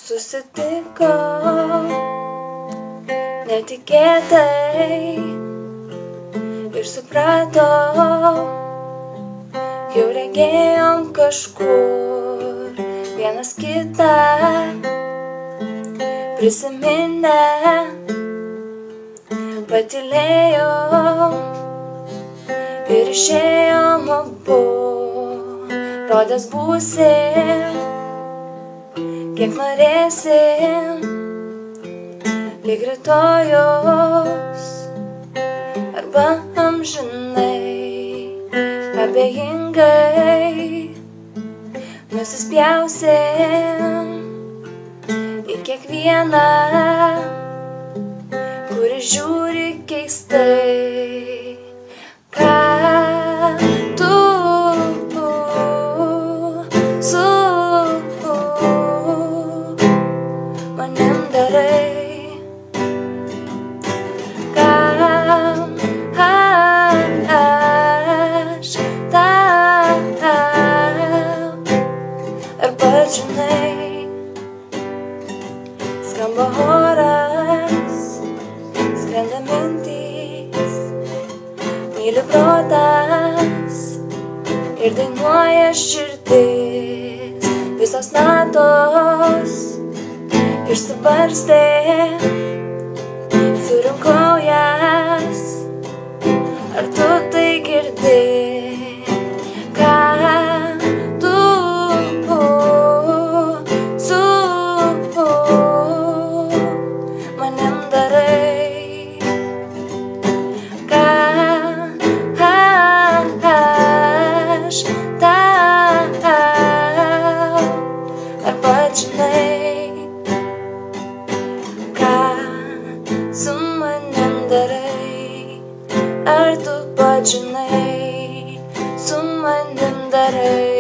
susitiko netikėtai ir suprato, jau regėjom kažkur vienas kitą, prisiminę patylėjom ir išėjom abu, rodės būsim, kiek norėsim, lyg rytojus arba amžinai, abejingai nusispjausim į kiekvieną, kuris žiūri keistai, ką tu su manim darai, kam aš tau, ar pats žinai, skamba oras, skrenda mintys, myli protas ir dainuoja širdis, visos natos išsibarstė, surinkau jas, ar tu tai girdi, ką tu su manim darai, ką aš tau, ar pats žinai, ką su manim darai, ar tu pats žinai, su manim darai.